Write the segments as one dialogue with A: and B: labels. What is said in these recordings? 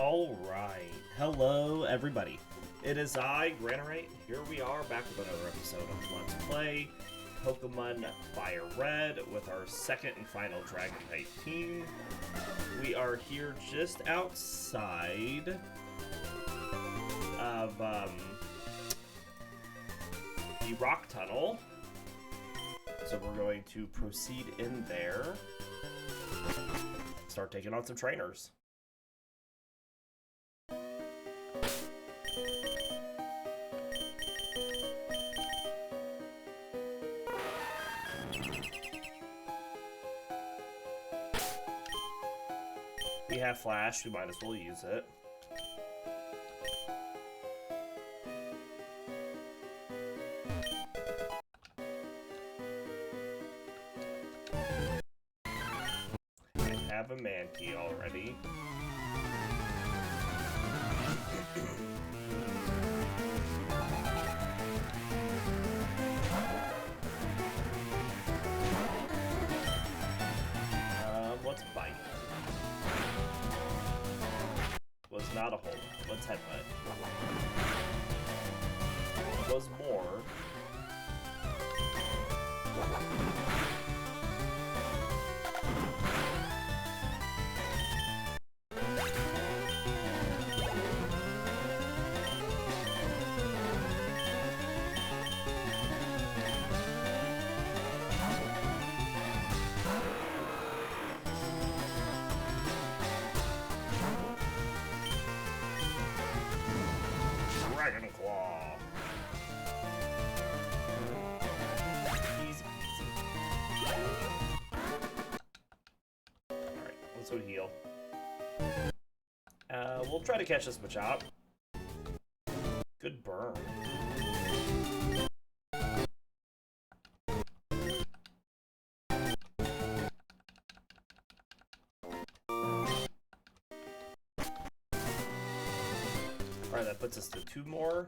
A: Alright, hello everybody. It is I, Granorite. Here we are back with another episode of Let's Play Pokemon Fire Red with our second and final Dragon type team. We are here just outside of the rock tunnel. So we're going to proceed in there. Start taking on some trainers. We have Flash, we might as well use it. I have a Mankey already. Let's bite. Was not a whole lot. Let's headbutt. Was more. Dragon Claw. Easy peasy. Alright, let's go heal. We'll try to catch this Machop. Good burn. Alright, that puts us to 2 more.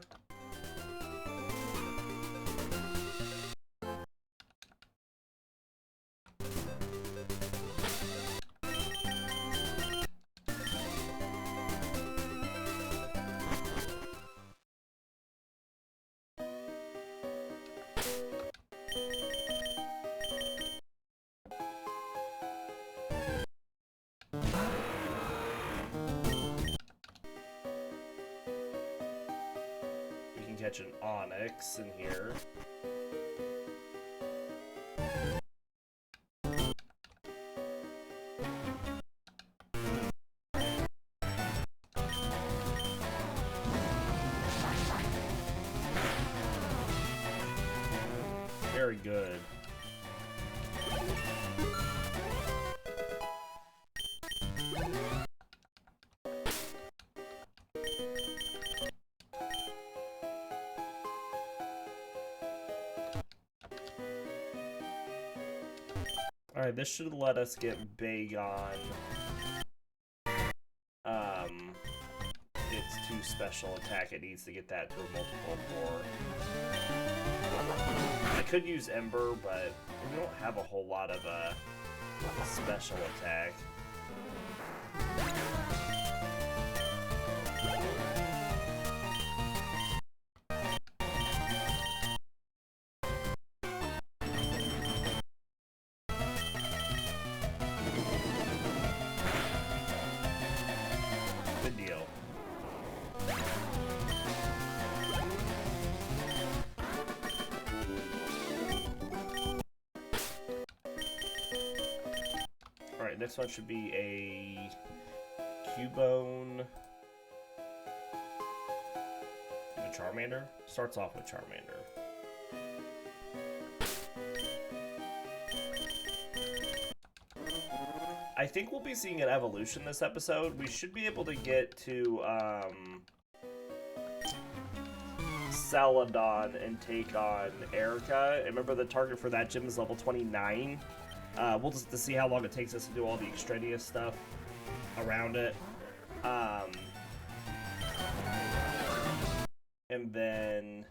A: Catch an Onyx in here. Very good. Alright, this should let us get Bagon. Its 2 special attack, it needs to get that to a multiple 4. I could use Ember, but we don't have a whole lot of special attack. Alright, next one should be a Cubone. A Charmander? Starts off with Charmander. I think we'll be seeing an evolution this episode. We should be able to get to Celadon and take on Erika. Remember, the target for that gym is level 29. We'll just to see how long it takes us to do all the extraneous stuff around it. And then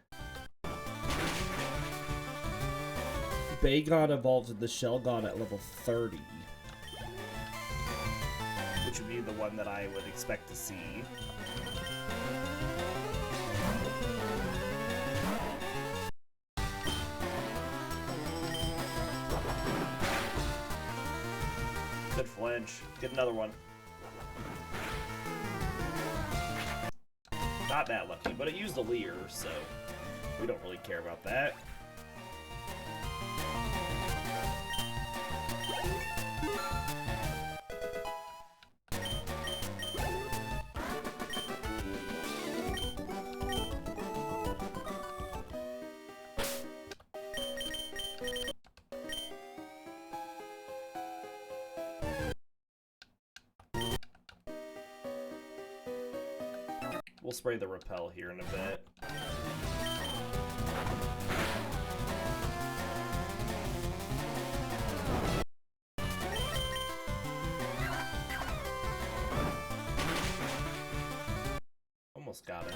A: Bagon evolves into Shelgon at level 30. which would be the one that I would expect to see. Good flinch. Get another one. Not that lucky, but it used a leer, so we don't really care about that. We'll spray the repel here in a bit. Almost got it.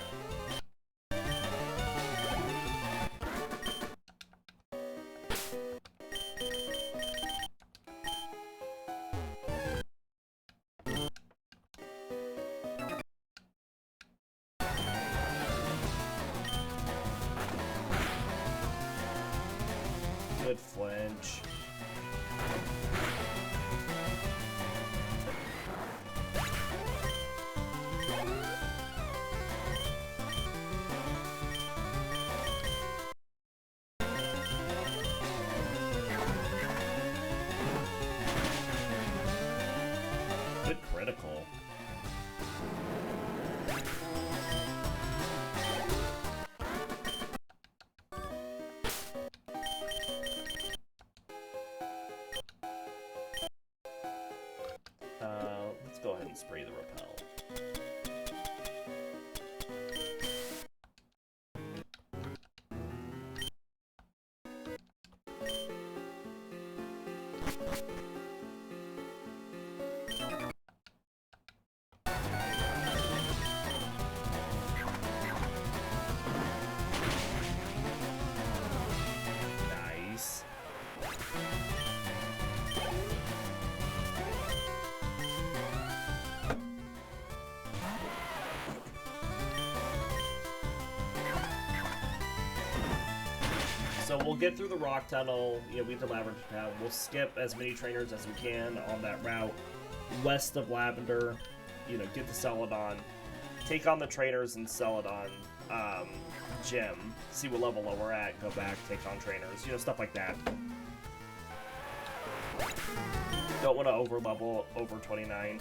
A: Good flinch. Good critical. Let's go ahead and spray the repel. Nice. So we'll get through the rock tunnel, you know, we have to Lavender Town. We'll skip as many trainers as we can on that route west of Lavender, you know, get to Celadon, take on the trainers in Celadon gym, see what level we're at, go back, take on trainers, you know, stuff like that. Don't want to over level over 29.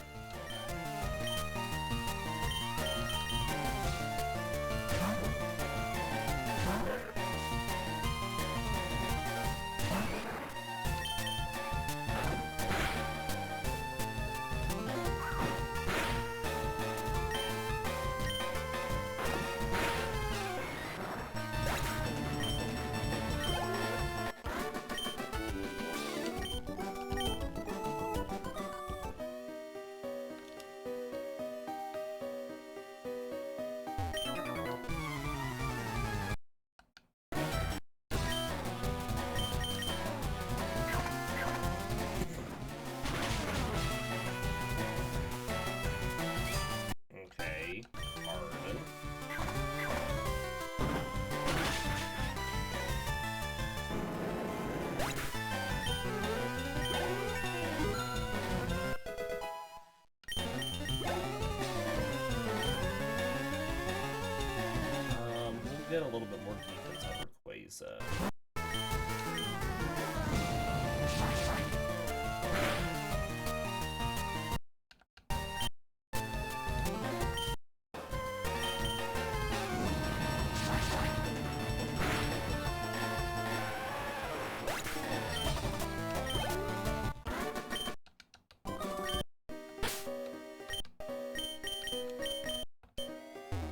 A: Get a little bit more defense on Rayquaza.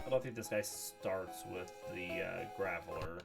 A: I don't think this guy starts with the Graveler.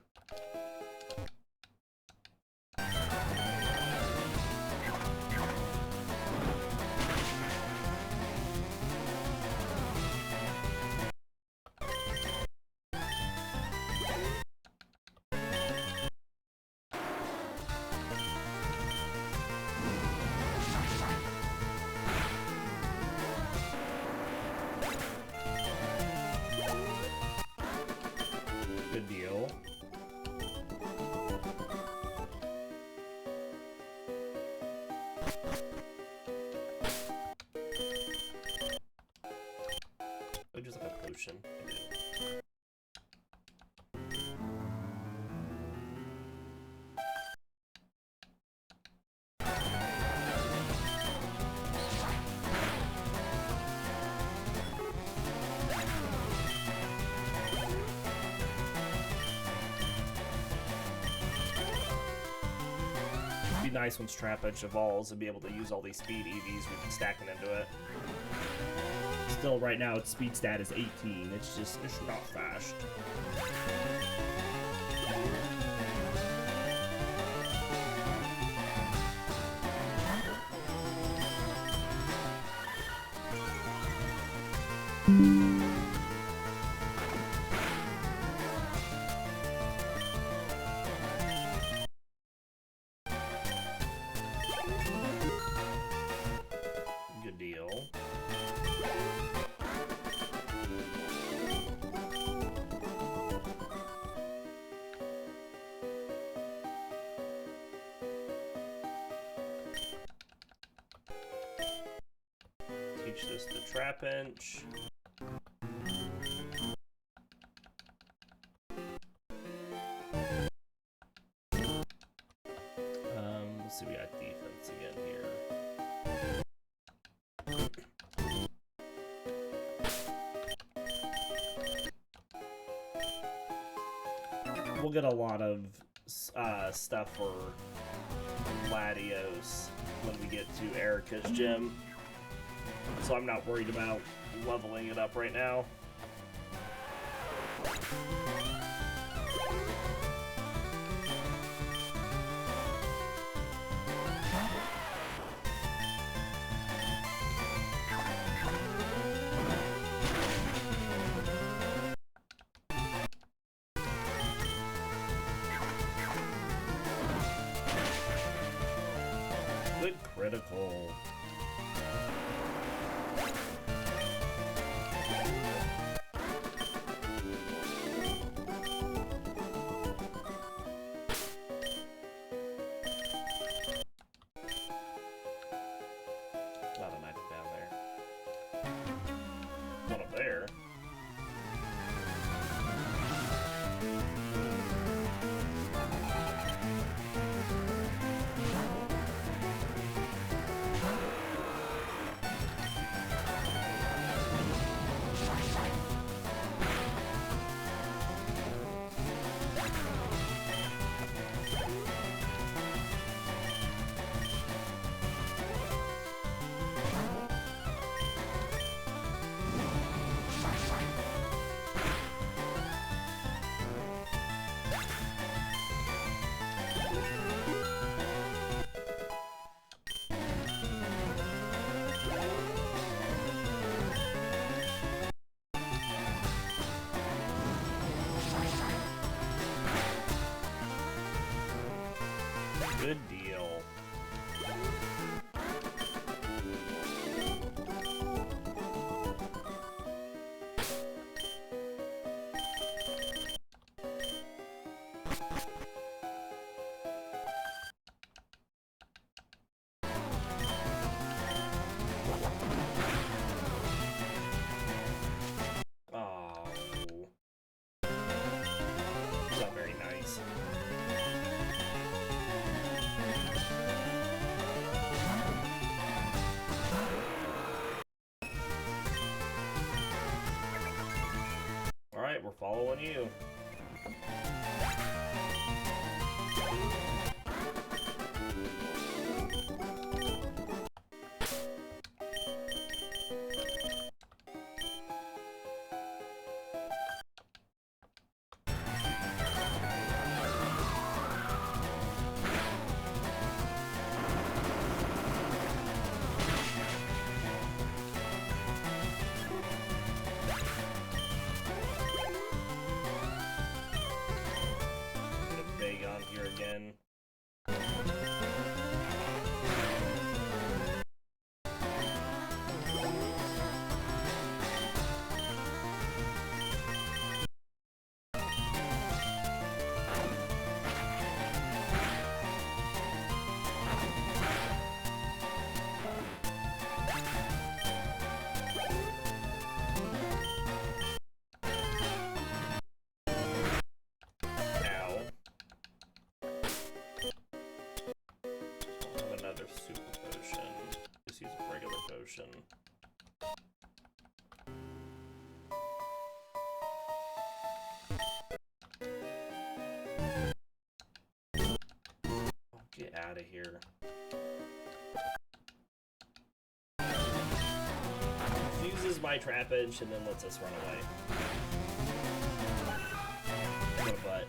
A: It'd be nice once Trapinch evolves and be able to use all these speed EVs we can stack it into it. Still, right now, its speed stat is 18. It's not fast. Good deal. Teach this to Trapinch. Let's see, we got defense again here. We'll get a lot of stuff for Latios when we get to Erika's gym, so I'm not worried about leveling it up right now. Good critical. Not an item down there. One up there. Good deal. Oh. It's not very nice. Alright, we're following you. Bagon here again. Potion. get out of here. Uses my Trapinch and then lets us run away. What a butt.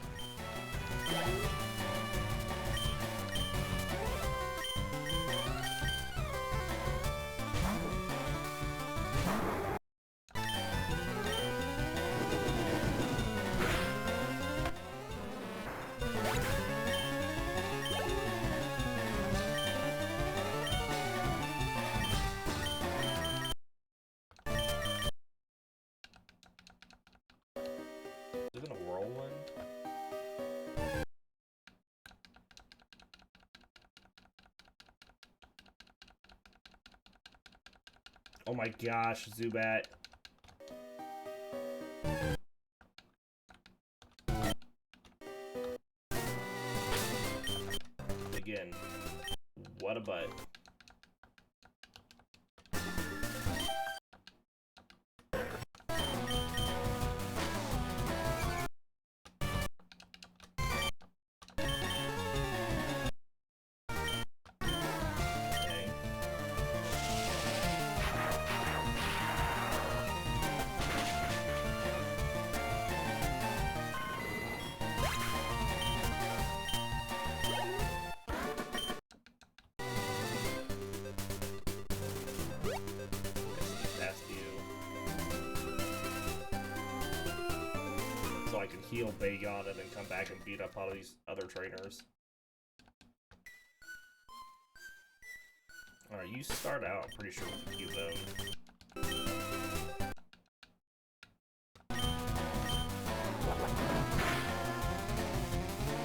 A: Is it a whirlwind? Oh my gosh, Zubat. Again, what a butt. So I can heal Bagon and then come back and beat up all of these other trainers. Alright, you start out, I'm pretty sure, with the Cubone.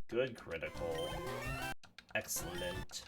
A: Good critical. Excellent.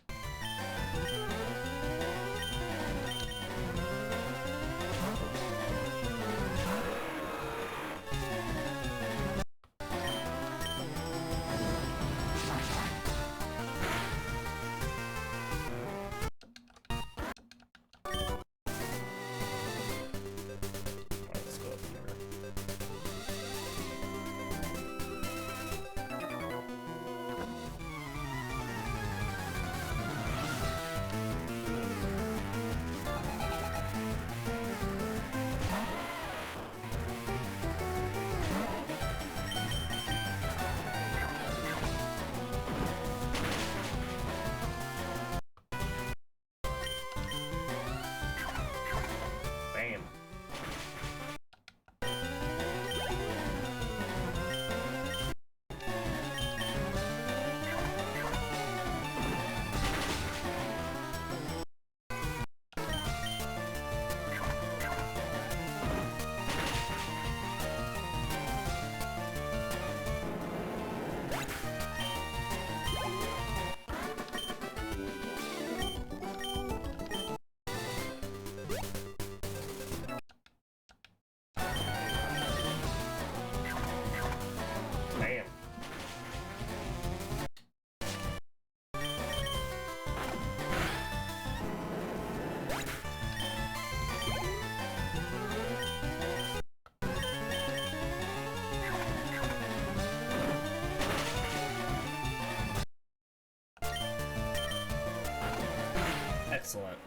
A: Excellent.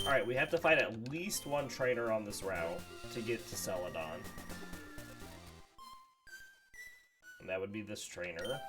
A: Alright, we have to fight at least one trainer on this route to get to Celadon. And that would be this trainer.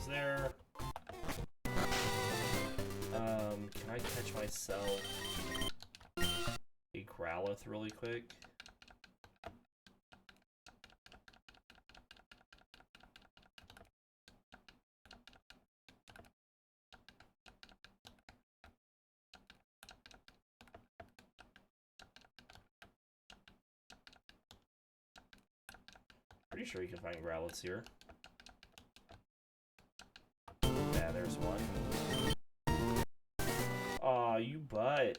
A: things there. Can I catch myself a Growlithe really quick? Pretty sure you can find Growlithes here. Yeah, there's one. Aw, you butt.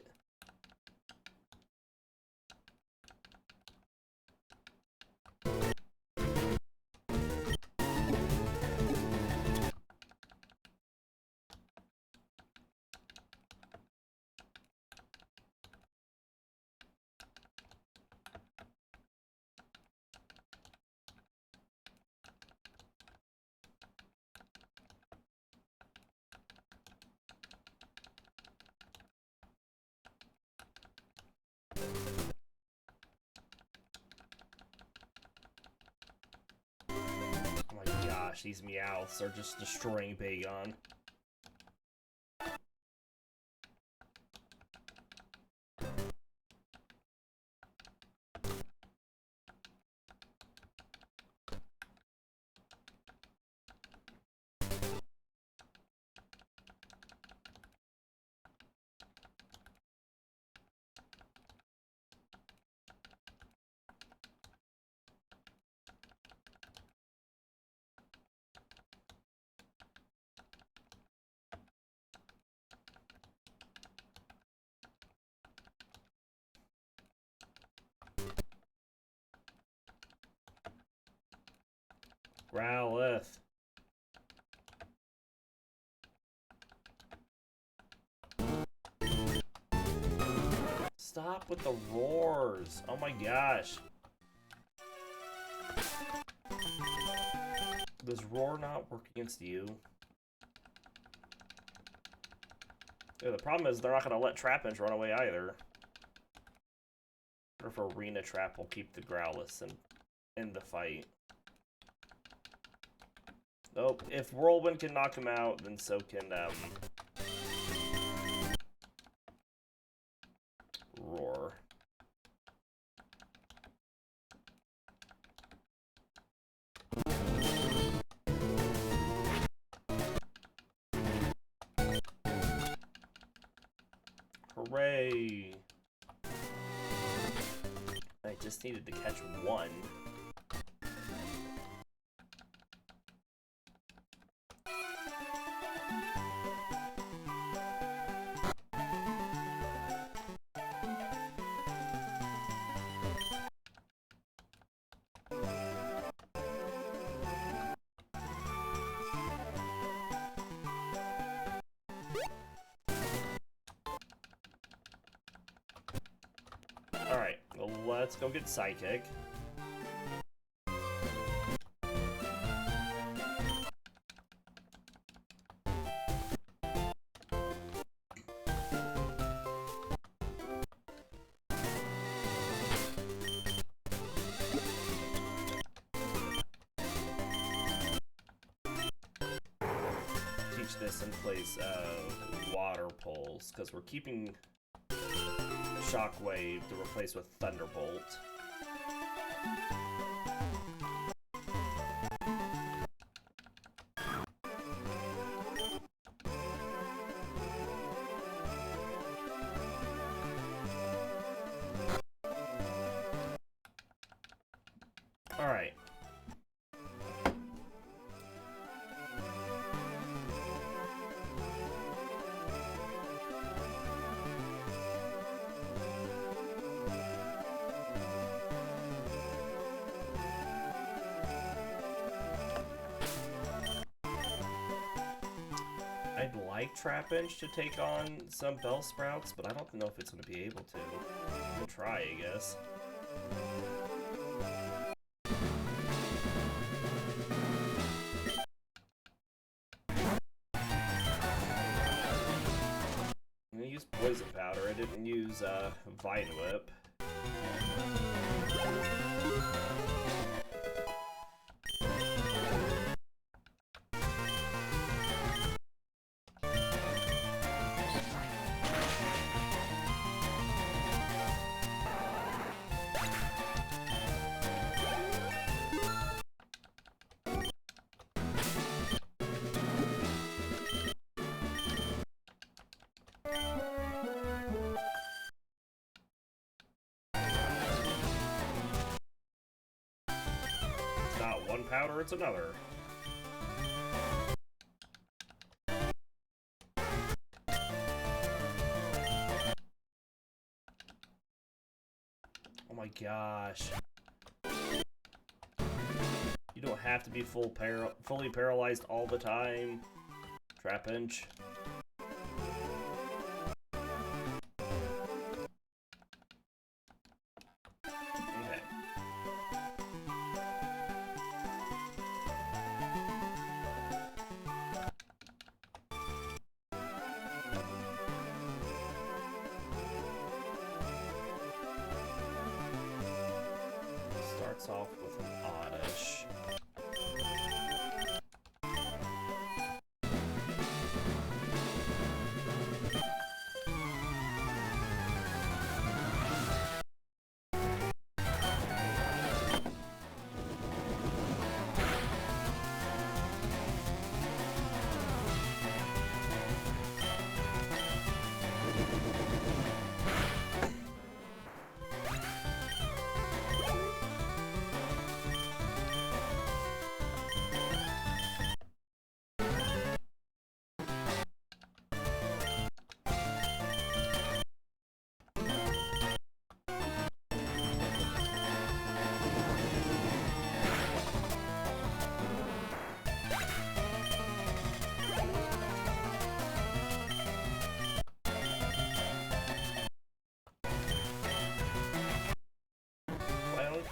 A: These Meowths are just destroying Bagon. Growlithe. Stop with the roars. Oh my gosh. Does roar not work against you? Yeah, the problem is they're not going to let Trapinch run away either. Or if Arena Trap will keep the Growlithe in the fight. Nope, if Whirlwind can knock him out, then so can, Roar. Hooray! I just needed to catch one. Alright, well, let's go get Psychic. Teach this in place of Water Pulse, because we're keeping Shockwave to replace with Thunderbolt. All right. I'd like Trapinch to take on some Bellsprouts, but I don't know if it's going to be able to. We'll try, I guess. I'm going to use Poison Powder. I didn't use Vine Whip. one powder, it's another. Oh my gosh. You don't have to be fully paralyzed all the time. Trapinch. Okay. Starts off with an oddish.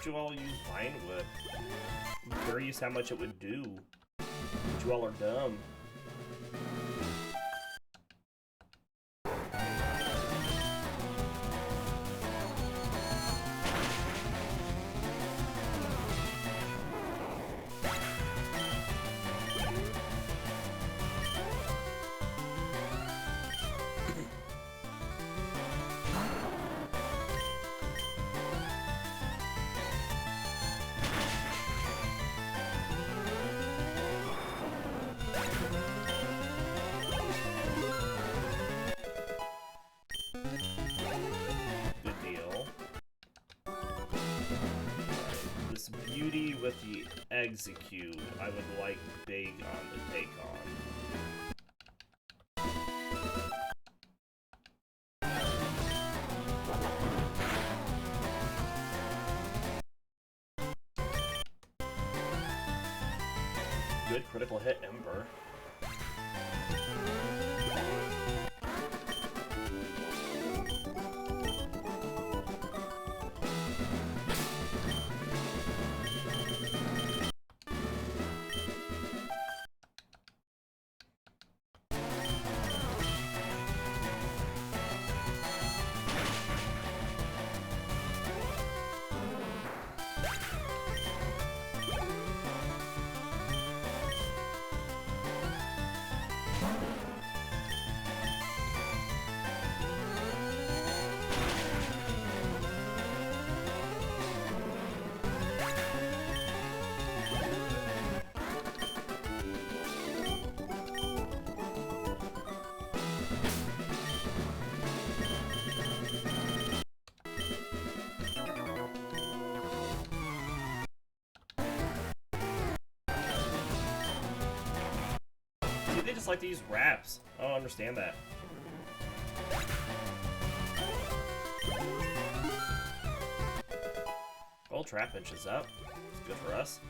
A: You all use Vinewood. I'm curious how much it would do. But you all are dumb. With the execute, I would like Bagon to take on. Good critical hit, Ember. They just like to use wraps. I don't understand that. Gold Trapinch is up. It's good for us.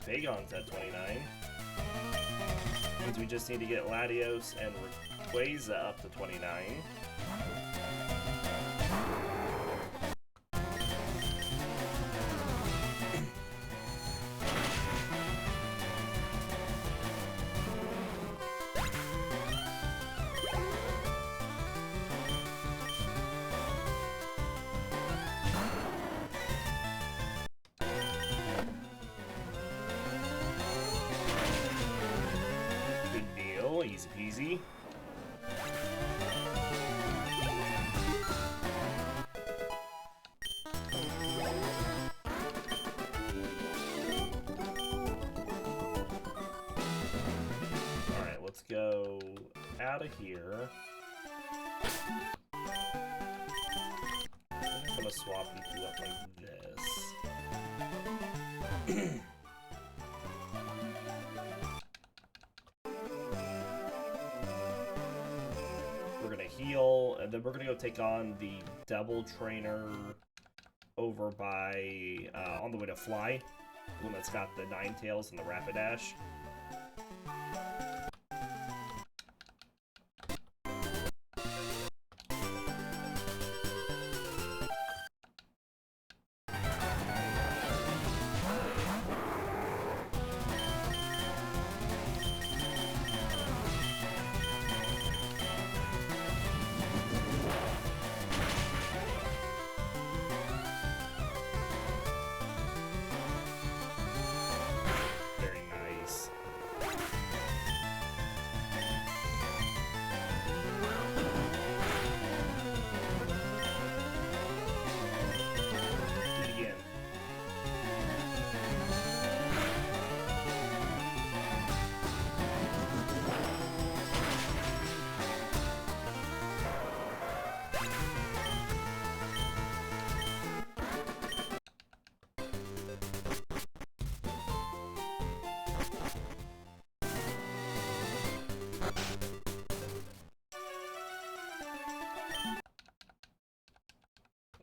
A: Bagon's at 29. Means we just need to get Latios and Rayquaza up to 29. out of here. I'm gonna swap you two up like this. We're gonna heal, and then we're gonna go take on the double trainer over by, on the way to Fly. The one that's got the Ninetales and the Rapidash.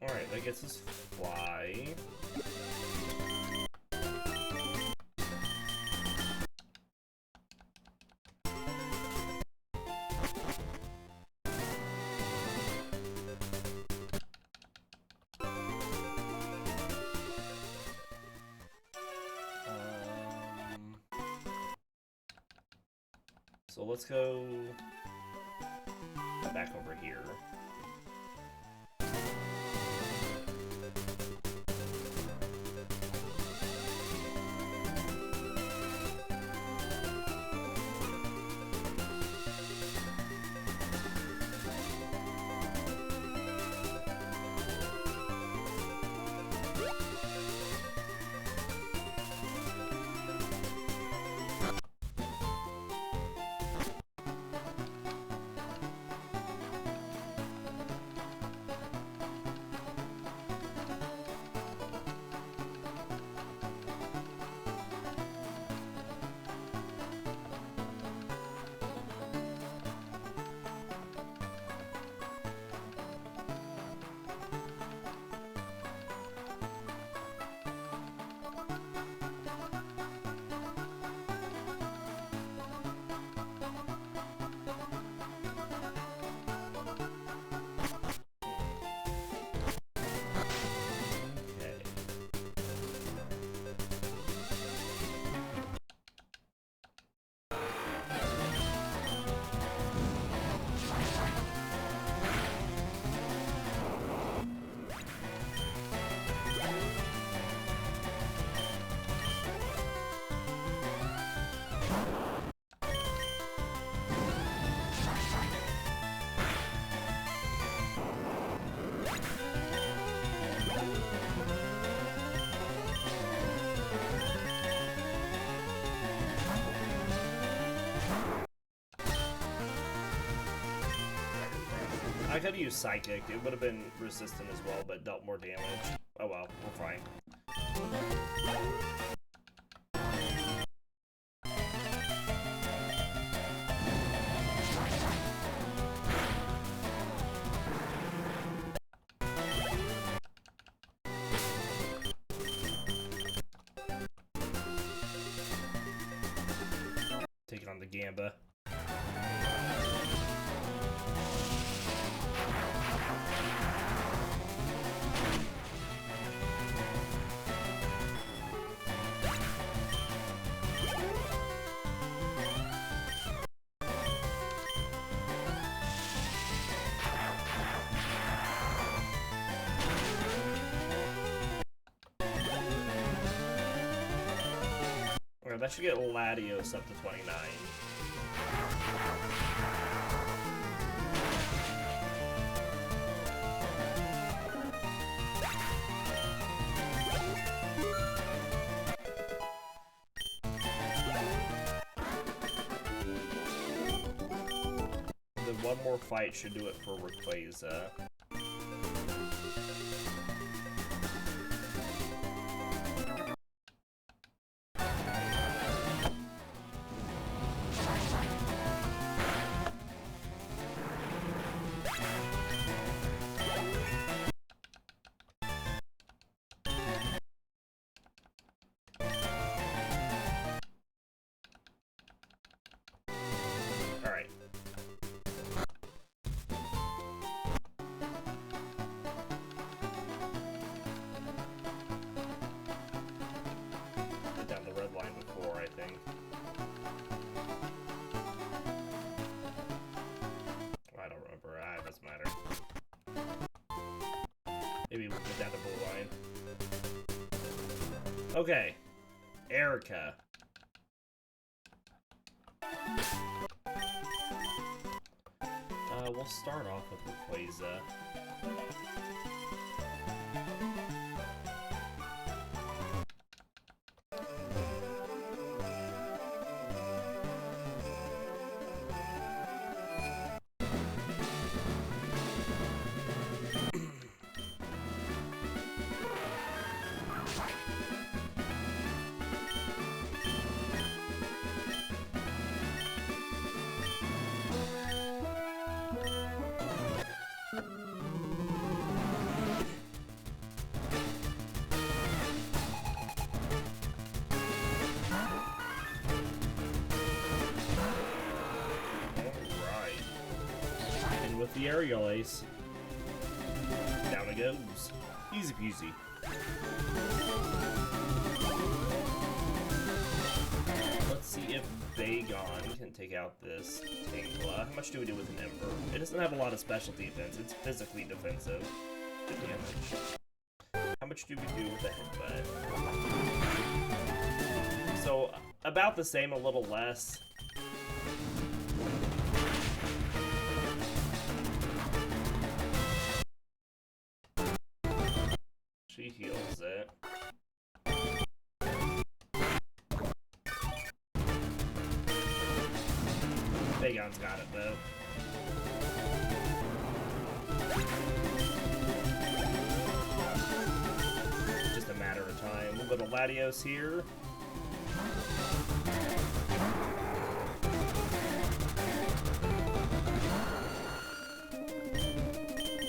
A: Alright, that gets us Fly. So let's go back over here. I could have used Psychic. It would have been resistant as well, but dealt more damage. Oh well, we're fine. Taking on the Gamba. That should get Latios up to 29. more fight should do it for Rayquaza. Maybe we'll get down the blue line. Okay. Erika. We'll start off with Rayquaza. With the aerial ace. Down it goes. Easy peasy. Let's see if Bagon can take out this Tangela. How much do we do with an Ember? It doesn't have a lot of special defense. It's physically defensive. Good damage. How much do we do with the Headbutt? So, about the same, a little less. She heals it. Bagon's got it, though. Just a matter of time. We'll go to Latios here.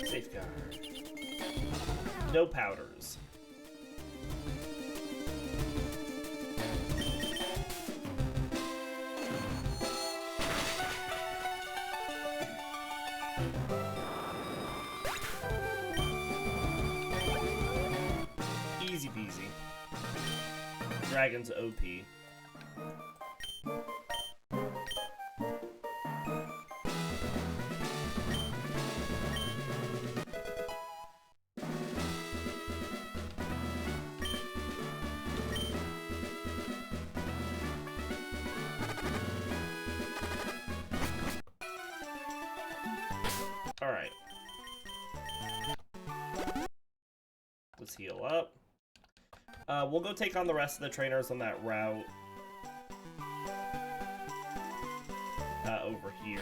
A: Safeguard. No powders. Easy peasy. Dragon's OP. Alright. Let's heal up. We'll go take on the rest of the trainers on that route. Over here.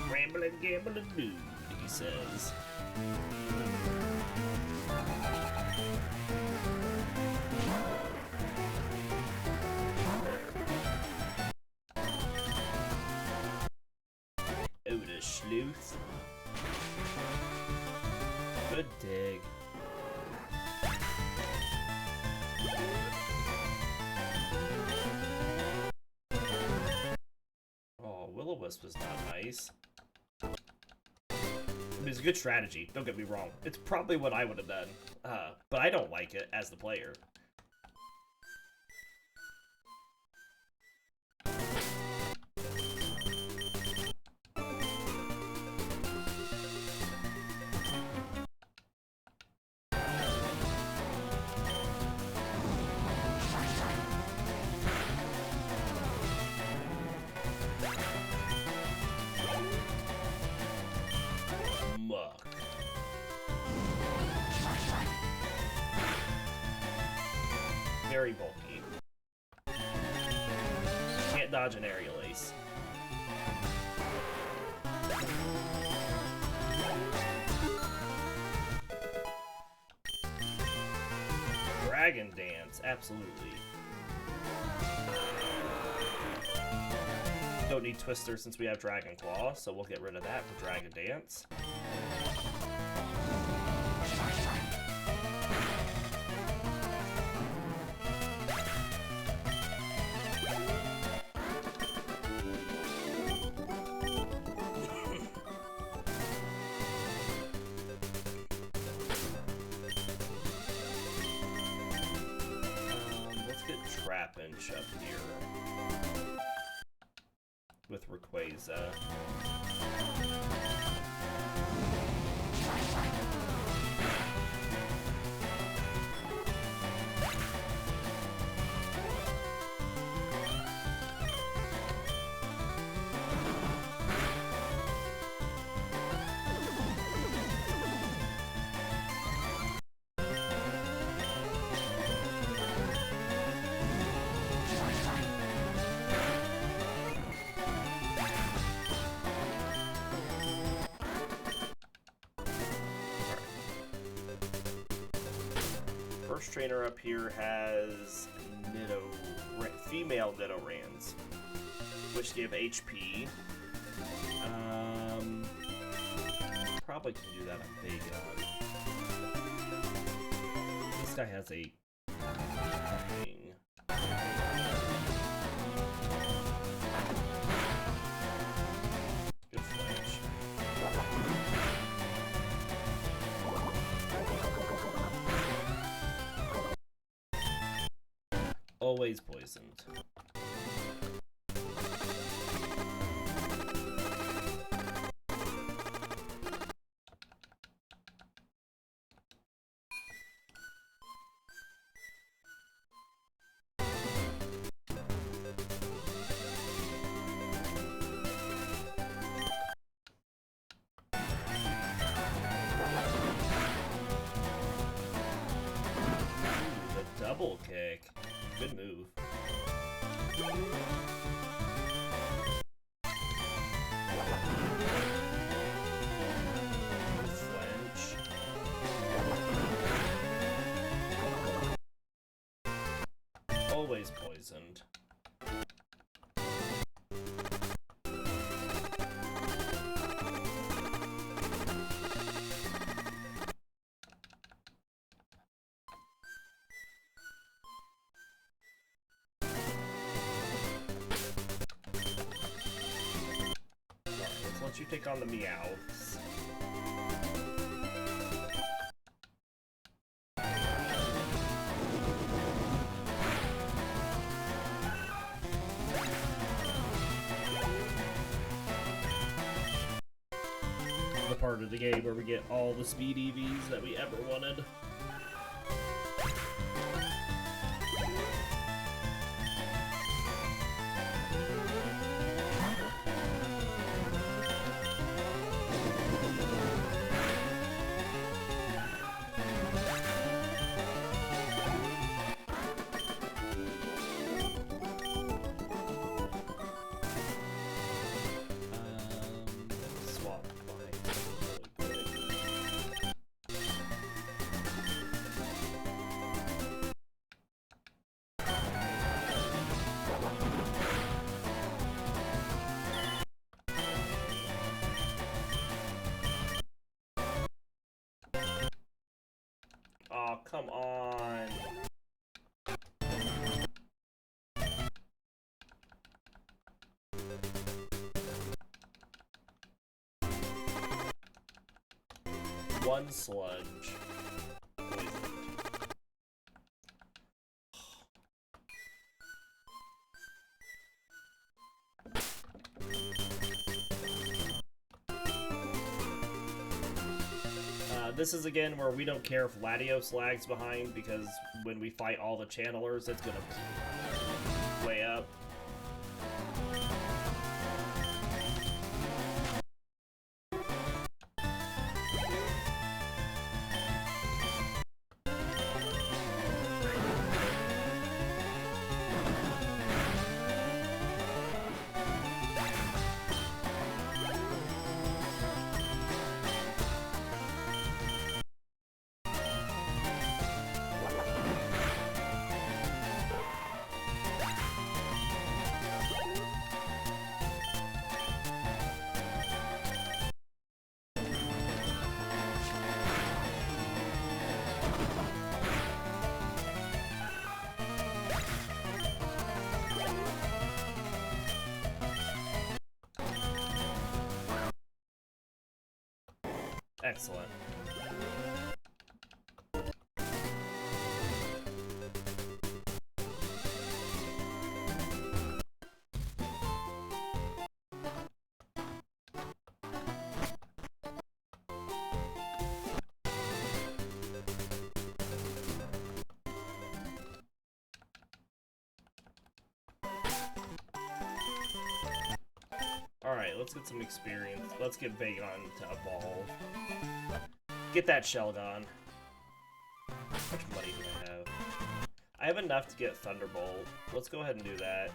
A: Rambling, gambling dude, he says. Sleuth. Good dig. Oh, Will-O-Wisp was not nice. It's a good strategy, don't get me wrong. It's probably what I would have done. But I don't like it as the player. very bulky. Can't dodge an aerial ace. Dragon Dance, absolutely. Don't need Twister since we have Dragon Claw, so we'll get rid of that for Dragon Dance. Let's get Trapinch up here with Rayquaza. First trainer up here has female Nidorans, which give HP. Probably can do that on Bagon. This guy has a thing. Good flinch. Always poisoned. The double kick. Good move. Flinch. Always poisoned. Once you take on the Meowths. The part of the game where we get all the speed EVs that we ever wanted. Oh, come on. One sludge. This is again where we don't care if Latios lags behind, because when we fight all the channelers, it's gonna way up. Excellent. Alright, let's get some experience. Let's get Bagon to evolve. Get that Shelgon. How much money do I have? I have enough to get Thunderbolt. Let's go ahead and do that.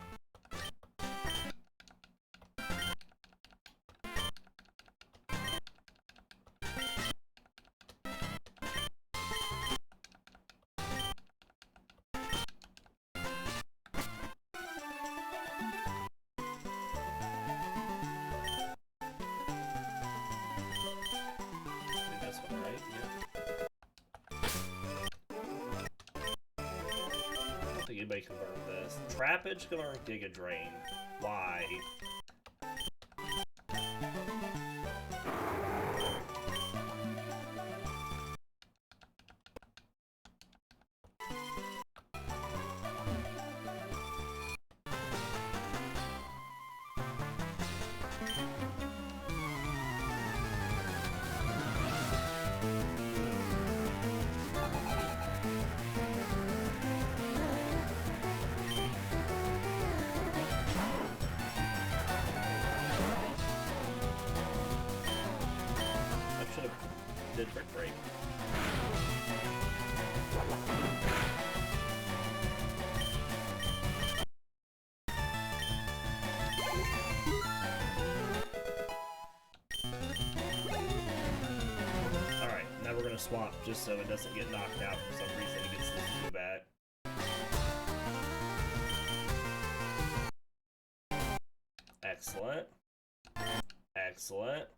A: Anybody can learn this. Trapinch can learn Giga Drain. Why? Did Brick Break. Alright, now we're gonna swap just so it doesn't get knocked out for some reason. It gets this to back. Excellent. Excellent.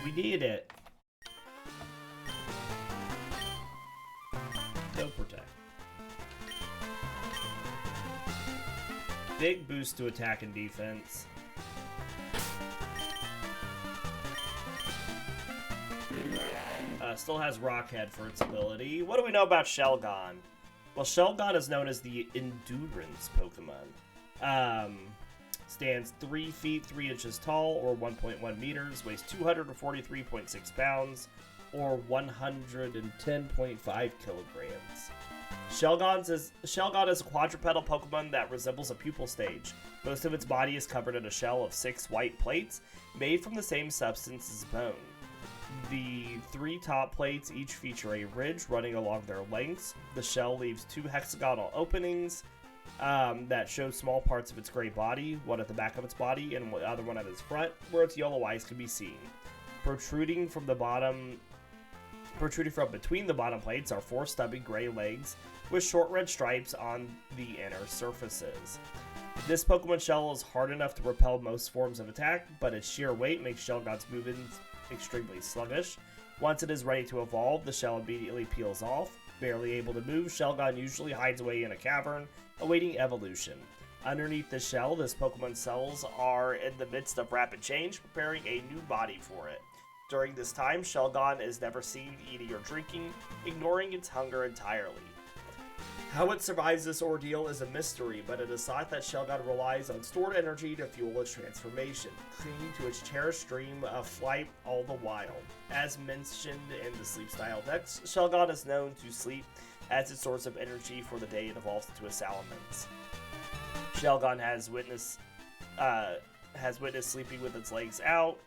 A: We need it. No protect. Big boost to attack and defense. Still has Rock Head for its ability. What do we know about Shelgon? Well, Shelgon is known as the Endurance Pokemon. Stands 3 feet 3 inches tall, or 1.1 meters, weighs 243.6 pounds, or 110.5 kilograms. Shelgon is a quadrupedal Pokemon that resembles a pupil stage. Most of its body is covered in a shell of 6 white plates, made from the same substance as bone. The 3 top plates each feature a ridge running along their lengths. The shell leaves 2 hexagonal openings that show small parts of its gray body, one at the back of its body and the other one at its front, where its yellow eyes can be seen. Protruding from between the bottom plates are 4 stubby gray legs with short red stripes on the inner surfaces. This Pokemon shell is hard enough to repel most forms of attack, but its sheer weight makes Shelgon's movements extremely sluggish. Once it is ready to evolve, the shell immediately peels off. Barely able to move, Shelgon usually hides away in a cavern, awaiting evolution. Underneath the shell, this Pokemon's cells are in the midst of rapid change, preparing a new body for it. During this time, Shelgon is never seen eating or drinking, ignoring its hunger entirely. How it survives this ordeal is a mystery, but it is thought that Shelgon relies on stored energy to fuel its transformation, clinging to its cherished dream of flight all the while. As mentioned in the Sleep Style Dex, Shelgon is known to sleep as its source of energy for the day it evolves into a Salamence. Shelgon has witnessed sleeping with its legs out,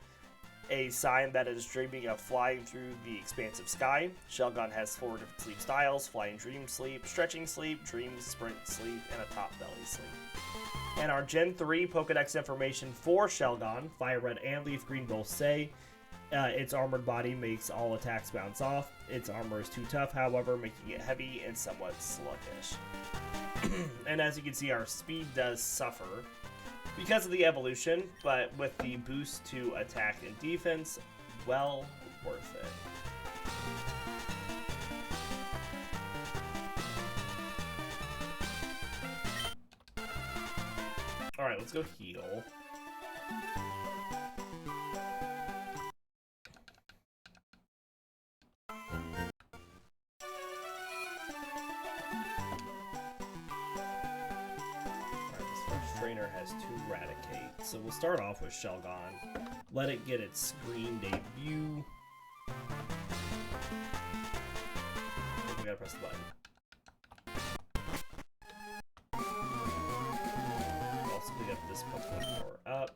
A: a sign that is dreaming of flying through the expansive sky. Shelgon has 4 different sleep styles: flying dream sleep, stretching sleep, dream sprint sleep, and a top belly sleep. And our Gen 3 Pokedex information for Shelgon, Fire Red and Leaf Green both say its armored body makes all attacks bounce off. Its armor is too tough, however, making it heavy and somewhat sluggish. And as you can see, our speed does suffer because of the evolution, but with the boost to attack and defense, well worth it. Alright, let's go heal. Trainer has 2 Raticate. So we'll start off with Shelgon. Let it get its screen debut. We gotta press the button. We'll also pick up this Pokemon power up.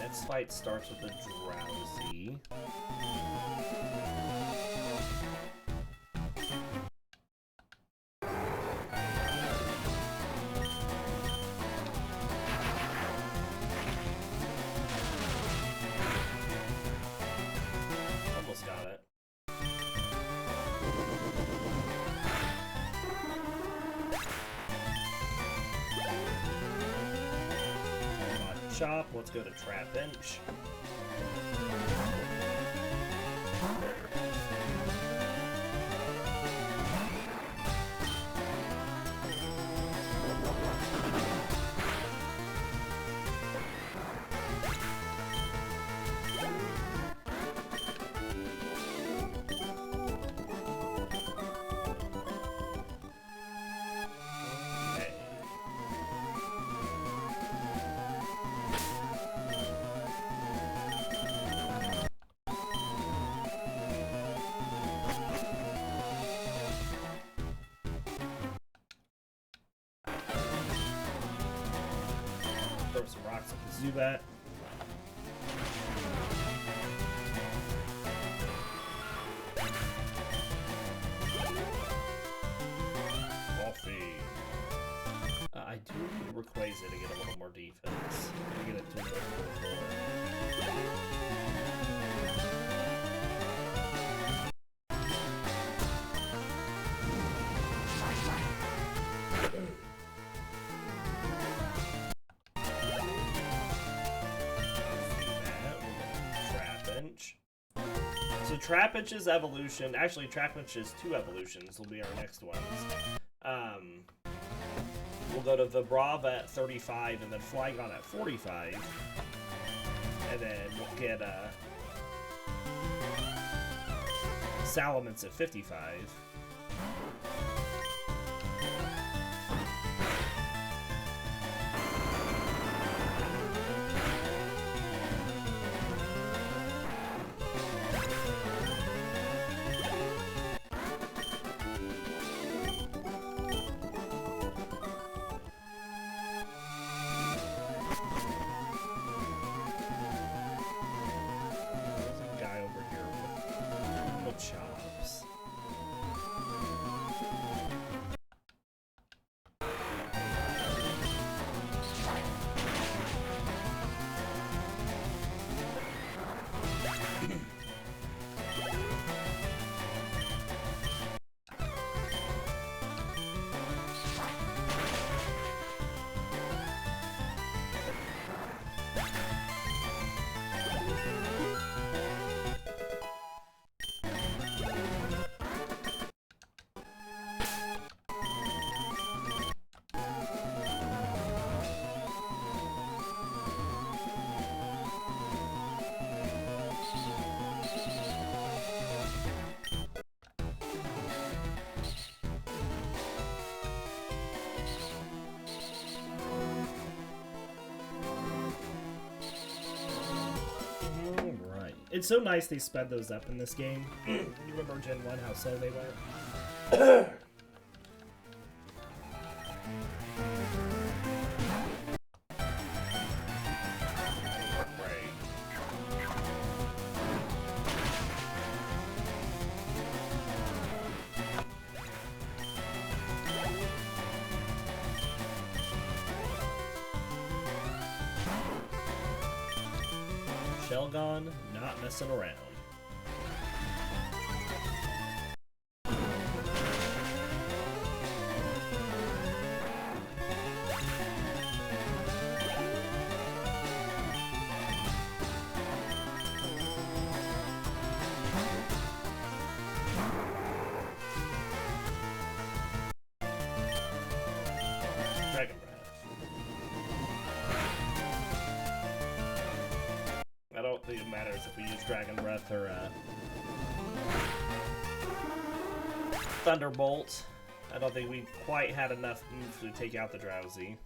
A: This fight starts with a Drowsy. Almost got it. Chop. Let's go to Trapinch. Throw some rocks at the Zubat. I do need Rayquaza to get a little more defense. I'm gonna get it to a little more. So Trapinch's evolution, actually Trapinch's 2 evolutions will be our next ones. We'll go to Vibrava at 35 and then Flygon at 45. And then we'll get Salamence at 55. Chops.
B: It's so nice they sped those up in this game. You remember Gen 1, how slow they went? Shelgon, not messing around. Dragon Breath. I don't think it matters if we use Dragon Breath or Thunderbolt. I don't think we quite had enough oomph to take out the Drowsy.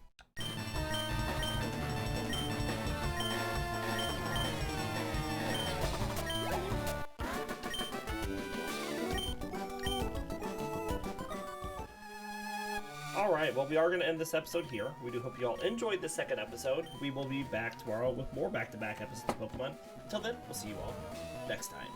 B: Alright, well, we are going to end this episode here. We do hope you all enjoyed the second episode. We will be back tomorrow with more back-to-back episodes of Pokemon. Until then, we'll see you all next time.